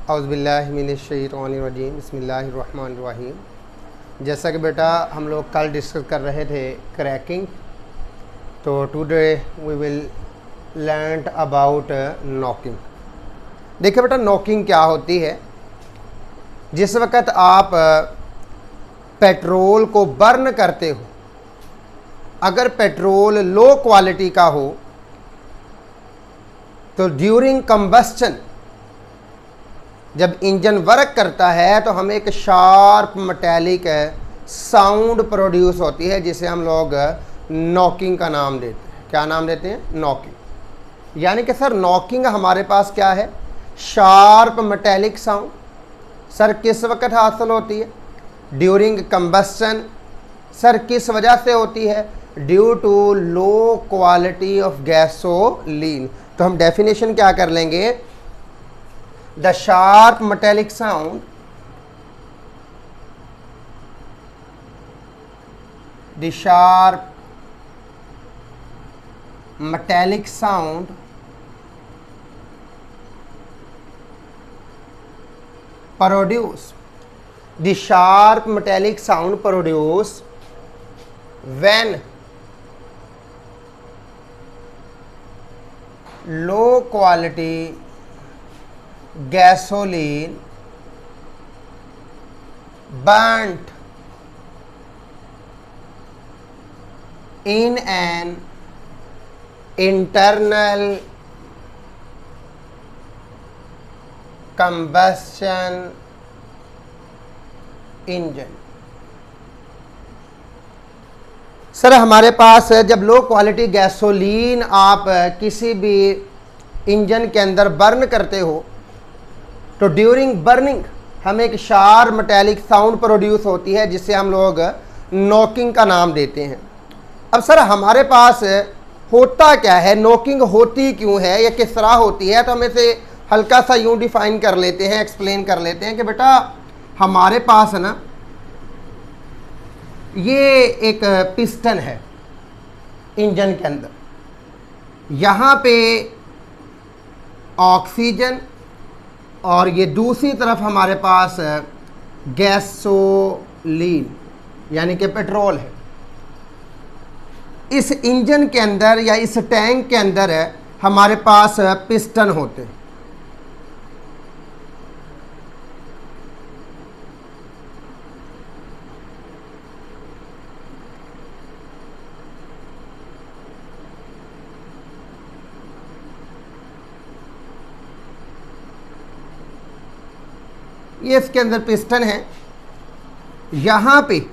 औज़ुबिल्लाहिमिनश्शैतानिर्रजीम बिस्मिल्लाहिर्रहमानिर्रहीम। जैसा कि बेटा हम लोग कल डिस्कस कर रहे थे क्रैकिंग, तो today we will learn about knocking. देखिए बेटा, नॉकिंग क्या होती है। जिस वक़्त आप पेट्रोल को बर्न करते हो, अगर पेट्रोल लो क्वालिटी का हो तो ड्यूरिंग कंबस्शन जब इंजन वर्क करता है तो हमें एक शार्प मेटेलिक साउंड प्रोड्यूस होती है, जिसे हम लोग नॉकिंग का नाम देते हैं। क्या नाम देते हैं? नॉकिंग। यानी कि सर नॉकिंग हमारे पास क्या है? Sharp metallic sound. सर किस वक्त हासिल होती है? During combustion. सर किस वजह से होती है? Due to low quality of gasoline. तो हम डेफिनेशन क्या कर लेंगे? The sharp metallic sound produced when low quality gasoline burnt in an internal combustion engine. Sir हमारे पास जब लो क्वालिटी गैसोलीन आप किसी भी इंजन के अंदर बर्न करते हो तो ड्यूरिंग बर्निंग हमें एक शार्प मेटेलिक साउंड प्रोड्यूस होती है, जिसे हम लोग नॉकिंग का नाम देते हैं। अब सर हमारे पास होता क्या है, नॉकिंग होती क्यों है या किस तरह होती है? तो हम इसे हल्का सा यूं डिफाइन कर लेते हैं, एक्सप्लेन कर लेते हैं कि बेटा हमारे पास है ना, ये एक पिस्टन है इंजन के अंदर। यहाँ पे ऑक्सीजन और ये दूसरी तरफ हमारे पास गैसोलीन यानी कि पेट्रोल है। इस इंजन के अंदर या इस टैंक के अंदर हमारे पास पिस्टन होते हैं। ये इसके अंदर पिस्टन है। यहां पे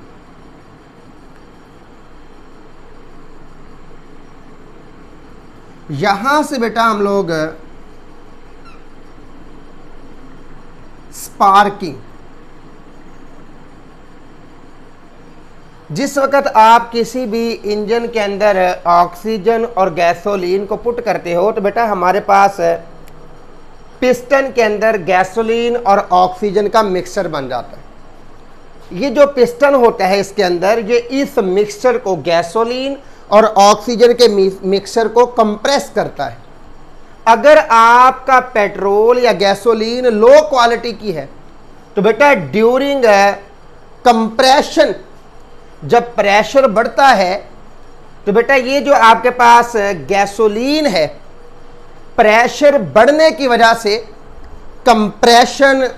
यहां से बेटा हम लोग स्पार्किंग, जिस वक्त आप किसी भी इंजन के अंदर ऑक्सीजन और गैसोलीन को पुट करते हो तो बेटा हमारे पास पिस्टन के अंदर गैसोलीन और ऑक्सीजन का मिक्सचर बन जाता है। ये जो पिस्टन होता है इसके अंदर, ये इस मिक्सचर को, गैसोलीन और ऑक्सीजन के मिक्सचर को कंप्रेस करता है। अगर आपका पेट्रोल या गैसोलीन लो क्वालिटी की है तो बेटा ड्यूरिंग कंप्रेशन जब प्रेशर बढ़ता है तो बेटा ये जो आपके पास गैसोलीन है, प्रेशर बढ़ने की वजह से कंप्रेशन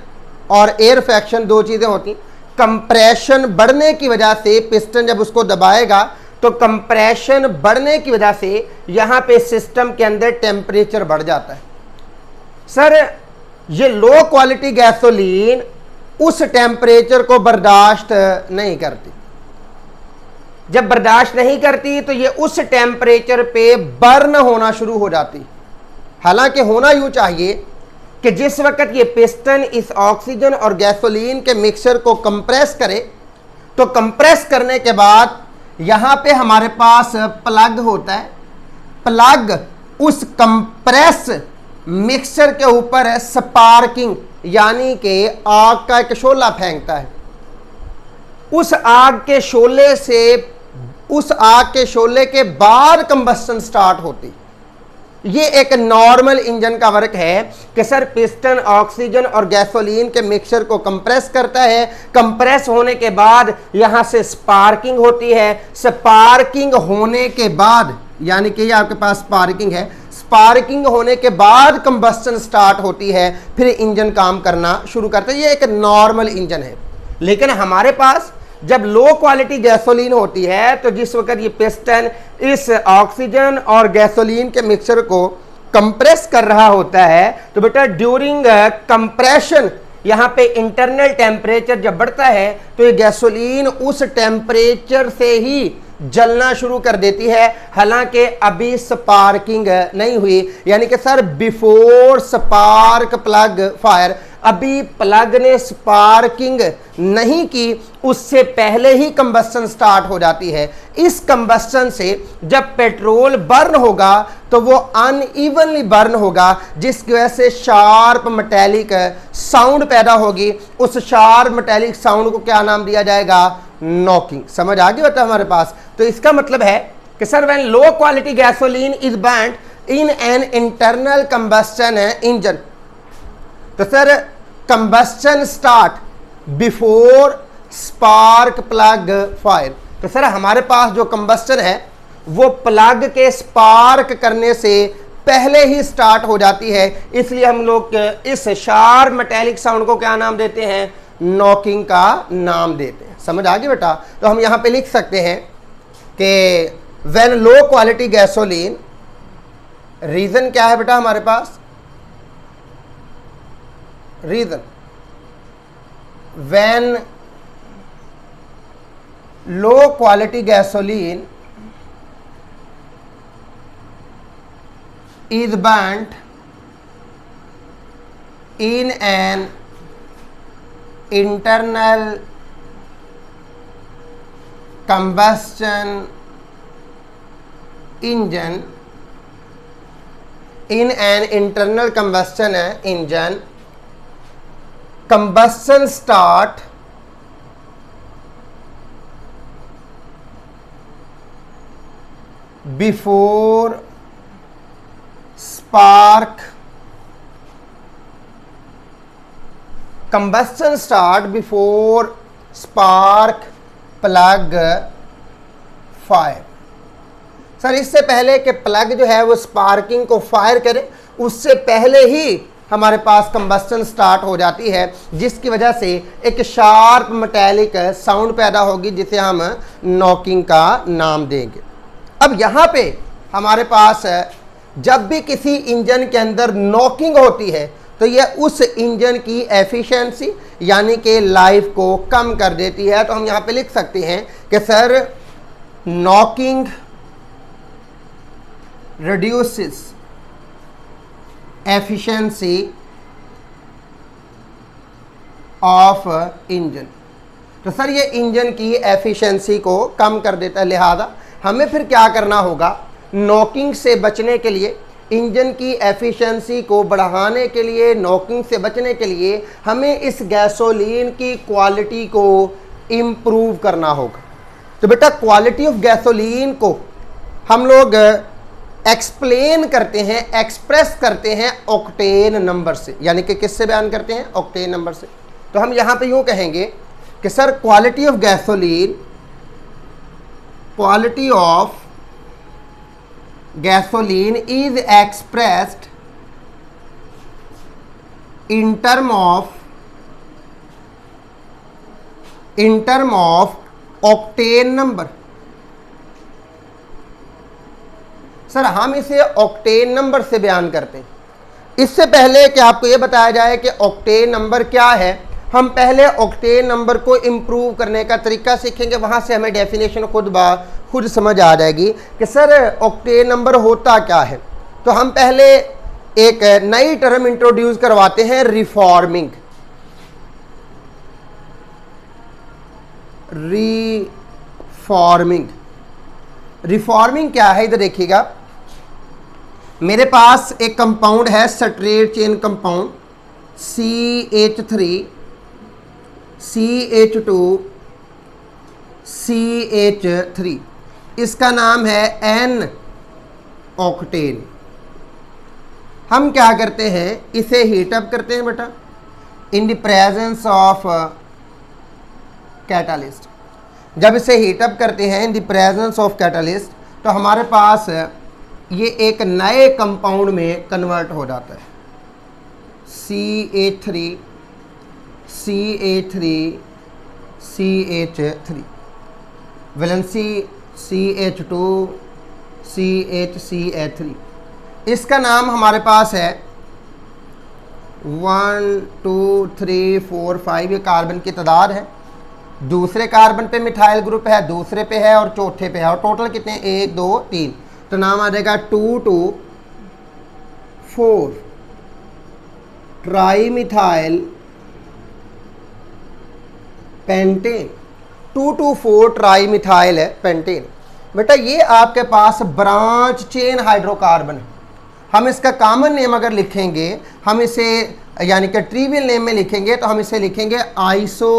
और एयर फ्रैक्शन दो चीज़ें होती। कंप्रेशन बढ़ने की वजह से पिस्टन जब उसको दबाएगा तो कंप्रेशन बढ़ने की वजह से यहाँ पे सिस्टम के अंदर टेम्परेचर बढ़ जाता है। सर ये लो क्वालिटी गैसोलीन उस टेम्परेचर को बर्दाश्त नहीं करती। जब बर्दाश्त नहीं करती तो ये उस टेम्परेचर पे बर्न होना शुरू हो जाती। हालांकि होना यूं चाहिए कि जिस वक्त ये पिस्टन इस ऑक्सीजन और गैसोलीन के मिक्सचर को कंप्रेस करे तो कंप्रेस करने के बाद यहाँ पे हमारे पास प्लग होता है। प्लग उस कंप्रेस मिक्सचर के ऊपर स्पार्किंग यानी कि आग का एक शोला फेंकता है। उस आग के शोले से, उस आग के शोले के बाद कंबस्टन स्टार्ट होती। ये एक नॉर्मल इंजन का वर्क है कि सर पिस्टन ऑक्सीजन और गैसोलीन के मिक्सचर को कंप्रेस करता है। कंप्रेस होने के बाद यहां से स्पार्किंग होती है। स्पार्किंग होने के बाद, यानी कि ये आपके पास स्पार्किंग है, स्पार्किंग होने के बाद कंबस्टन स्टार्ट होती है, फिर इंजन काम करना शुरू करता है। ये एक नॉर्मल इंजन है। लेकिन हमारे पास जब लो क्वालिटी गैसोलीन होती है तो जिस वक्त ये पिस्टन इस ऑक्सीजन और गैसोलीन के मिक्सचर को कंप्रेस कर रहा होता है, तो बेटा ड्यूरिंग कंप्रेशन यहां पे इंटरनल टेम्परेचर जब बढ़ता है तो ये गैसोलीन उस टेम्परेचर से ही जलना शुरू कर देती है। हालांकि अभी स्पार्किंग नहीं हुई, यानी कि sir before spark plug fire, अभी प्लग ने स्पार्किंग नहीं की, उससे पहले ही कंबस्टन स्टार्ट हो जाती है। इस कंबस्टन से जब पेट्रोल बर्न होगा तो वो अनइवनली बर्न होगा, जिसकी वजह से शार्प मेटेलिक साउंड पैदा होगी। उस शार्प मेटेलिक साउंड को क्या नाम दिया जाएगा? नॉकिंग। समझ आ गई बेटा हमारे पास? तो इसका मतलब है कि sir when low quality gasoline is burned in an internal combustion engine, तो sir combustion start before spark plug fire. तो सर हमारे पास जो कंबस्टन है वो प्लग के स्पार्क करने से पहले ही स्टार्ट हो जाती है, इसलिए हम लोग इस शार्प मेटेलिक साउंड को क्या नाम देते हैं? नॉकिंग का नाम देते हैं। समझ आ गई बेटा? तो हम यहां पे लिख सकते हैं कि when low quality gasoline, reason क्या है बेटा हमारे पास? Reason when low quality gasoline is burnt in an internal combustion engine, in an internal combustion engine, combustion start before spark, combustion start before spark plug fire। Sir इससे पहले कि plug जो है वो स्पार्किंग को फायर करे, उससे पहले ही हमारे पास कंबस्टन स्टार्ट हो जाती है, जिसकी वजह से एक शार्प मेटेलिक साउंड पैदा होगी, जिसे हम नॉकिंग का नाम देंगे। अब यहाँ पे हमारे पास जब भी किसी इंजन के अंदर नॉकिंग होती है तो यह उस इंजन की एफिशिएंसी यानी कि लाइफ को कम कर देती है। तो हम यहाँ पे लिख सकते हैं कि sir knocking reduces efficiency of engine। तो सर ये इंजन की एफिशिएंसी को कम कर देता है। लिहाजा हमें फिर क्या करना होगा? नॉकिंग से बचने के लिए, इंजन की एफिशिएंसी को बढ़ाने के लिए, नॉकिंग से बचने के लिए हमें इस गैसोलीन की क्वालिटी को इम्प्रूव करना होगा। तो बेटा क्वालिटी ऑफ गैसोलीन को हम लोग एक्सप्लेन करते हैं, एक्सप्रेस करते हैं ऑक्टेन नंबर से, यानी कि किससे बयान करते हैं? ऑक्टेन नंबर से। तो हम यहां पे यूं कहेंगे कि sir quality of gasoline, quality of gasoline is expressed in term of octane number. Sir हम इसे ऑक्टेन नंबर से बयान करते हैं। इससे पहले कि आपको यह बताया जाए कि ऑक्टेन नंबर क्या है, हम पहले ऑक्टेन नंबर को इम्प्रूव करने का तरीका सीखेंगे, वहां से हमें डेफिनेशन खुद समझ आ जाएगी कि सर ऑक्टेन नंबर होता क्या है। तो हम पहले एक नई टर्म इंट्रोड्यूस करवाते हैं, रिफॉर्मिंग। रिफॉर्मिंग क्या है? इधर देखिएगा, मेरे पास एक कंपाउंड है straight chain compound CH3 CH2 CH3, इसका नाम है N ऑक्टेन। हम क्या करते हैं, इसे हीट अप करते हैं बेटा in the presence of catalyst. जब इसे हीट अप करते हैं in the presence of catalyst तो हमारे पास ये एक नए कंपाउंड में कन्वर्ट हो जाता है, CH3 CH3 CH3, valency CH2 CH3। इसका नाम हमारे पास है 1 2 3 4 5, ये कार्बन की तादाद है। दूसरे कार्बन पे मिथाइल ग्रुप है, दूसरे पे है और चौथे पे है, और टोटल कितने 1 2 3, तो नाम आ जाएगा 2 2 4 tri methyl pentane, 2 2 4 tri methyl pentane. बेटा ये आपके पास ब्रांच चेन हाइड्रोकार्बन है। हम इसका कॉमन नेम अगर लिखेंगे, हम इसे यानी कि ट्रिवियल नेम में लिखेंगे तो हम इसे लिखेंगे आइसो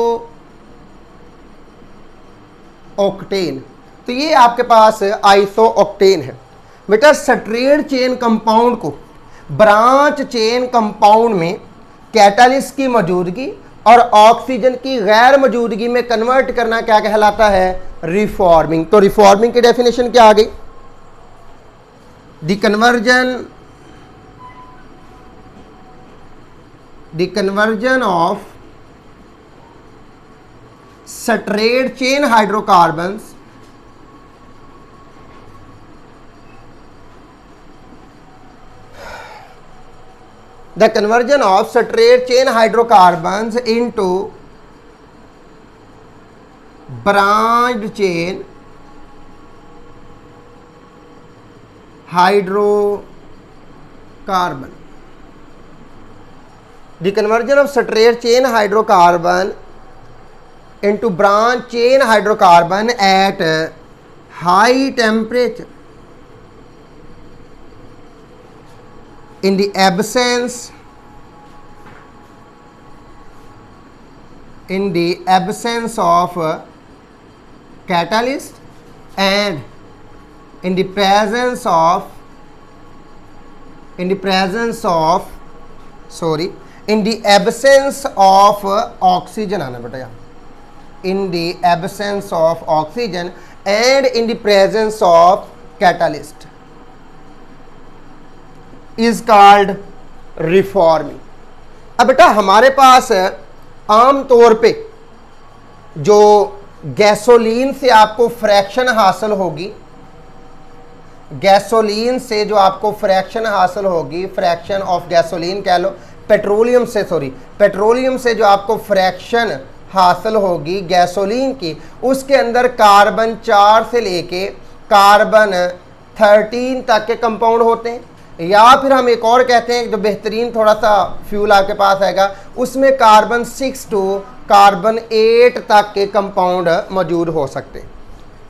ऑक्टेन। तो ये आपके पास आइसो ऑक्टेन है। बेटा स्ट्रेट चेन कंपाउंड को ब्रांच चेन कंपाउंड में कैटालिस्ट की मौजूदगी और ऑक्सीजन की गैर मौजूदगी में कन्वर्ट करना क्या कहलाता है, रिफॉर्मिंग। तो रिफॉर्मिंग की डेफिनेशन क्या आ गई, the conversion of straight chain hydrocarbons the conversion of straight chain hydrocarbons into branched chain hydrocarbon, the conversion of straight chain hydrocarbon into branch chain hydrocarbon at high temperature in the absence of catalyst and in the presence of oxygen आना बेटा यहाँ, in the absence of oxygen and in the presence of catalyst is called reforming। अब बेटा हमारे पास आम तौर पे जो गैसोलीन से आपको फ्रैक्शन हासिल होगी, गैसोलीन से जो आपको फ्रैक्शन हासिल होगी, फ्रैक्शन ऑफ गैसोलीन कह लो, पेट्रोलियम से जो आपको फ्रैक्शन हासिल होगी गैसोलीन की, उसके अंदर कार्बन 4 से लेके कार्बन 13 तक के कंपाउंड होते हैं। या फिर हम एक और कहते हैं जो बेहतरीन थोड़ा सा फ्यूल आपके पास आएगा, उसमें कार्बन 6 to कार्बन 8 तक के कंपाउंड मौजूद हो सकते हैं।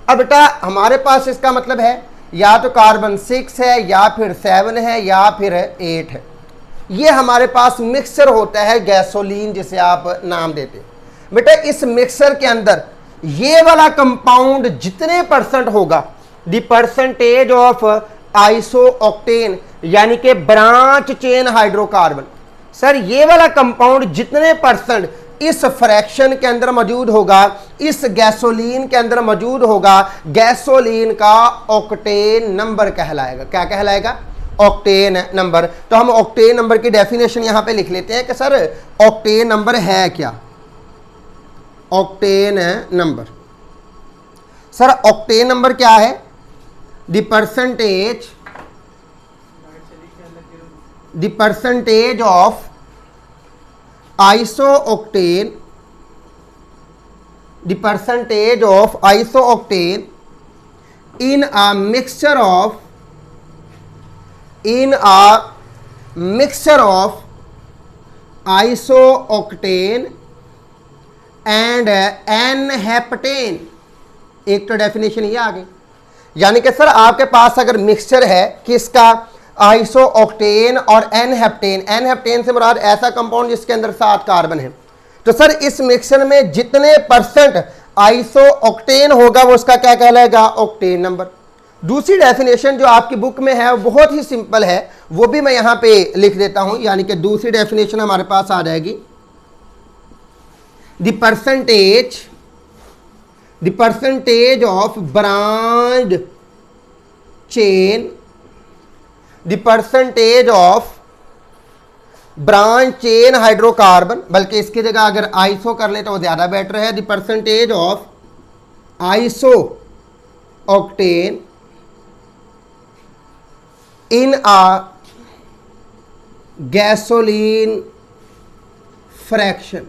अब बेटा हमारे पास इसका मतलब है या तो कार्बन 6 है या फिर 7 है या फिर 8 है। ये हमारे पास मिक्सचर होता है गैसोलीन जिसे आप नाम देते हैं। बेटा इस मिक्सचर के अंदर ये वाला कंपाउंड जितने परसेंट होगा, the percentage of iso octane यानी कि ब्रांच चेन हाइड्रोकार्बन, सर ये वाला कंपाउंड जितने परसेंट इस फ्रैक्शन के अंदर मौजूद होगा, इस गैसोलीन के अंदर मौजूद होगा, गैसोलीन का ऑक्टेन नंबर कहलाएगा। क्या कहलाएगा, ऑक्टेन नंबर। तो हम ऑक्टेन नंबर की डेफिनेशन यहां पे लिख लेते हैं कि सर ऑक्टेन नंबर है क्या। Octane number, sir octane number क्या है, the percentage of isooctane, in a mixture of isooctane and n-heptane। एक तो डेफिनेशन ये आ गई, यानी कि सर आपके पास अगर मिक्सचर है किसका, आइसो ऑक्टेन और एन हेप्टेन से मुराद ऐसा कंपाउंड जिसके अंदर 7 कार्बन है, तो सर इस मिक्सचर में जितने परसेंट आइसो ऑक्टेन होगा वो उसका क्या कहलाएगा, ऑक्टेन नंबर। दूसरी डेफिनेशन जो आपकी बुक में है वो बहुत ही सिंपल है, वो भी मैं यहां पे लिख देता हूं, यानी कि दूसरी डेफिनेशन हमारे पास आ जाएगी, the percentage of branch chain, the percentage of branch chain hydrocarbon, बल्कि इसकी जगह अगर आइसो कर ले तो वो ज्यादा बेटर है, the percentage of iso octane in a gasoline fraction.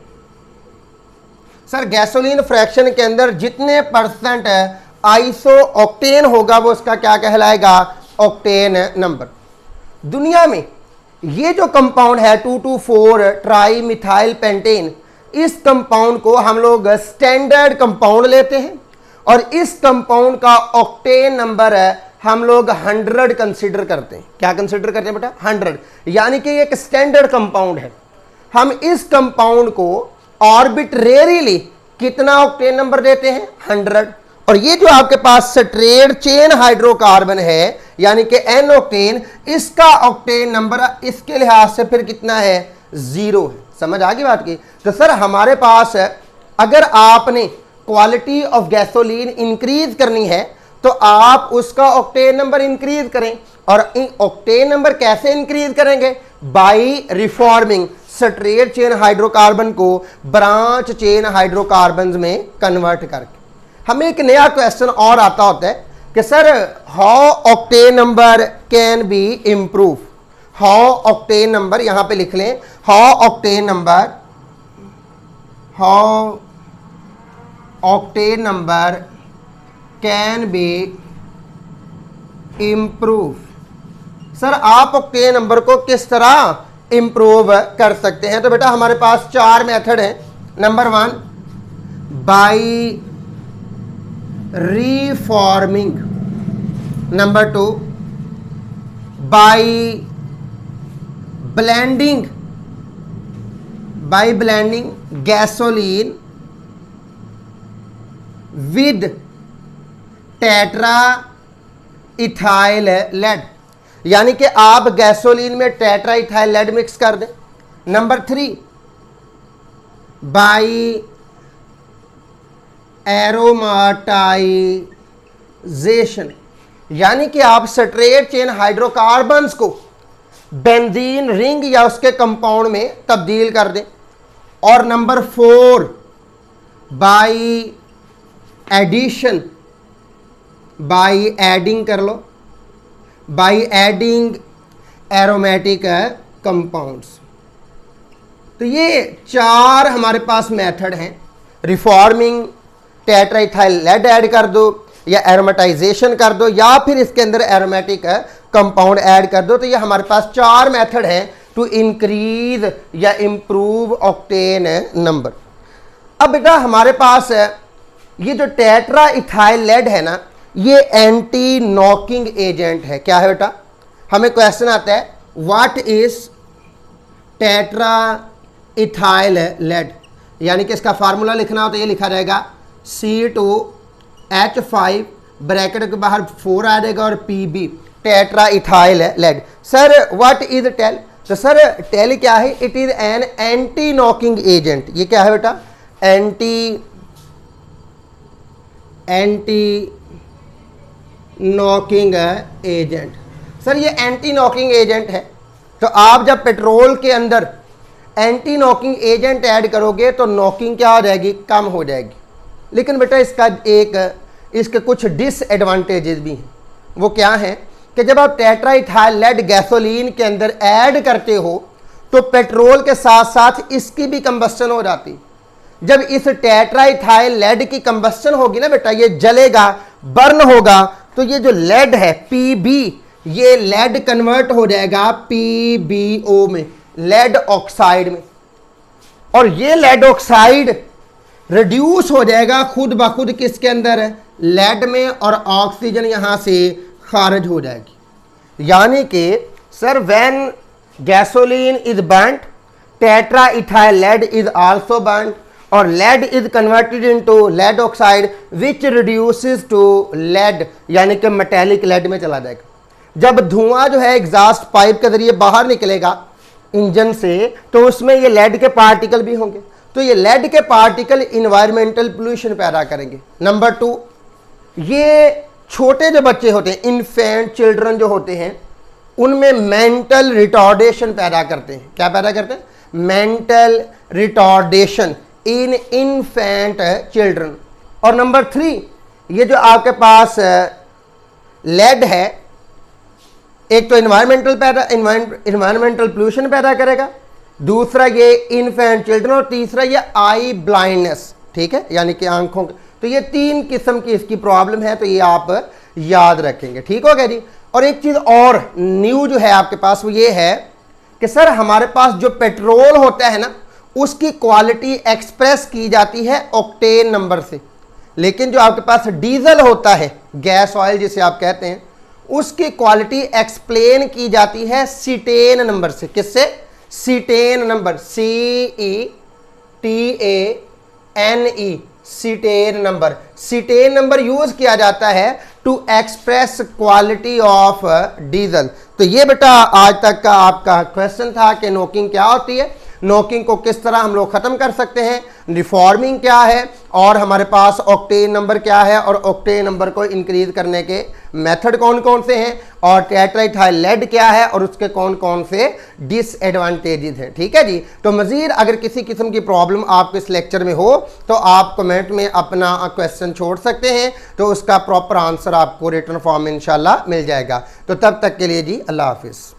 Sir gasoline fraction के अंदर जितने परसेंट आइसो ऑक्टेन होगा वो उसका क्या कहलाएगा, ऑक्टेन नंबर। दुनिया में ये जो कंपाउंड है 2,2,4 ट्राई मिथाइल पेंटेन, इस कंपाउंड को हम लोग स्टैंडर्ड कंपाउंड लेते हैं और इस कंपाउंड का ऑक्टेन नंबर हम लोग 100 कंसीडर करते हैं। क्या कंसीडर करते हैं बेटा, 100, यानी कि एक स्टैंडर्ड कंपाउंड है। हम इस कंपाउंड को आर्बिट्रेरीली कितना ऑक्टेन नंबर देते हैं, 100। और ये जो आपके पास स्ट्रेट चेन हाइड्रोकार्बन है यानी कि एन ऑक्टेन, इसका ऑक्टेन नंबर इसके लिहाज से फिर कितना है, 0 है। समझ आ गई बात की। तो सर हमारे पास अगर आपने क्वालिटी ऑफ गैसोलीन इंक्रीज करनी है तो आप उसका ऑक्टेन नंबर इंक्रीज करें। और ऑक्टेन नंबर कैसे इंक्रीज करेंगे, by reforming straight chain hydrocarbon को ब्रांच चेन हाइड्रोकार्बन में कन्वर्ट करके। हमें एक नया क्वेश्चन और आता होता है कि sir how octane number can be improve. How octane number यहां पे लिख लें, how octane number can be improve. Sir आप ऑक्टेन नंबर को किस तरह इंप्रूव कर सकते हैं, तो बेटा हमारे पास 4 मेथड हैं। Number 1 by reforming, number 2 by blending gasoline with tetra ethyl lead, यानी कि आप गैसोलीन में टेट्रा इथाइल लेड मिक्स कर दें। नंबर 3 बाई एरोमाटाइजेशन, यानी कि आप स्ट्रेट चेन हाइड्रोकार्बन्स को बेंजीन रिंग या उसके कंपाउंड में तब्दील कर दें। और number 4 by addition, by adding कर लो, बाई एडिंग एरोमेटिक कंपाउंड्स। तो ये 4 हमारे पास मेथड हैं। रिफॉर्मिंग, टेट्राइथाइल लेड ऐड कर दो, या एरोमेटाइजेशन कर दो, या फिर इसके अंदर एरोमेटिक कंपाउंड ऐड कर दो। तो ये हमारे पास 4 मेथड हैं टू इंक्रीज या इंप्रूव ऑक्टेन नंबर। अब बेटा हमारे पास ये जो टेट्रा इथाइल लेड है ना, ये एंटी नॉकिंग एजेंट है। क्या है बेटा, हमें क्वेश्चन आता है what is tetra ethyl lead, यानी कि इसका फार्मूला लिखना हो तो ये लिखा जाएगा C2H5 ब्रैकेट के बाहर 4 आ जाएगा और PB tetra ethyl lead. Sir what is TEL, तो सर टेल क्या है, it is an anti knocking agent. ये क्या है बेटा, एंटी नॉकिंग एजेंट। सर ये एंटी नॉकिंग एजेंट है, तो आप जब पेट्रोल के अंदर एंटी नॉकिंग एजेंट ऐड करोगे तो नॉकिंग क्या हो जाएगी, कम हो जाएगी। लेकिन बेटा इसके कुछ डिसएडवांटेजेस भी हैं। वो क्या है कि जब आप टेट्राइथाइल लेड गैसोलीन के अंदर ऐड करते हो तो पेट्रोल के साथ साथ इसकी भी कंबस्टन हो जाती। जब इस टेट्राइथाइल लेड की कंबस्टन होगी ना बेटा, ये जलेगा, बर्न होगा, तो ये जो लेड है PB, ये लेड कन्वर्ट हो जाएगा PbO में, लेड ऑक्साइड में। और ये लेड ऑक्साइड रिड्यूस हो जाएगा खुद ब खुद किसके अंदर है, लेड में, और ऑक्सीजन यहां से खारिज हो जाएगी। यानी कि sir when gasoline is burned, tetra ethyl lead is also burned, और lead is converted into lead oxide which reduces to lead, यानी कि मेटेलिक लेड में चला जाएगा। जब धुआं जो है एग्जॉस्ट पाइप के जरिए बाहर निकलेगा इंजन से, तो उसमें ये लेड के पार्टिकल भी होंगे, तो ये लेड के पार्टिकल इन्वायरमेंटल पोल्यूशन पैदा करेंगे। नंबर 2, ये छोटे जो बच्चे होते हैं, इन्फेंट चिल्ड्रन जो होते हैं, उनमें मेंटल रिटार्डेशन पैदा करते हैं। क्या पैदा करते हैं? मेंटल रिटार्डेशन इन इन्फेंट चिल्ड्रन। और नंबर 3, ये जो आपके पास लेड है, एक तो इन्वायरमेंटल पोल्यूशन पैदा करेगा, दूसरा ये इन्फेंट चिल्ड्रन, और तीसरा ये आई ब्लाइंडनेस, ठीक है, यानी कि आंखों। तो ये 3 किस्म की इसकी प्रॉब्लम है, तो ये आप याद रखेंगे। ठीक हो गया जी। और एक चीज और न्यू जो है आपके पास, वो ये है कि सर हमारे पास जो पेट्रोल होता है ना, उसकी क्वालिटी एक्सप्रेस की जाती है ऑक्टेन नंबर से, लेकिन जो आपके पास डीजल होता है, गैस ऑयल जिसे आप कहते हैं, उसकी क्वालिटी एक्सप्लेन की जाती है सीटेन नंबर से। किससे? Cetane number, CETANE, cetane number. Cetane number use किया जाता है to express quality of diesel. तो ये बेटा आज तक का आपका क्वेश्चन था कि नोकिंग क्या होती है, नोकिंग को किस तरह हम लोग ख़त्म कर सकते हैं, रिफॉर्मिंग क्या है, और हमारे पास ऑक्टेन नंबर क्या है, और ऑक्टेन नंबर को इंक्रीज करने के मेथड कौन कौन से हैं, और टेट्राइथाइल लेड क्या है, और उसके कौन कौन से डिसएडवांटेजेस हैं। ठीक है जी। तो मज़ीद अगर किसी किस्म की प्रॉब्लम आपको इस लेक्चर में हो, तो आप कमेंट में अपना क्वेश्चन छोड़ सकते हैं, तो उसका प्रॉपर आंसर आपको रिटर्न फॉर्म में इंशाल्लाह मिल जाएगा। तो तब तक के लिए जी अल्लाह हाफिज़।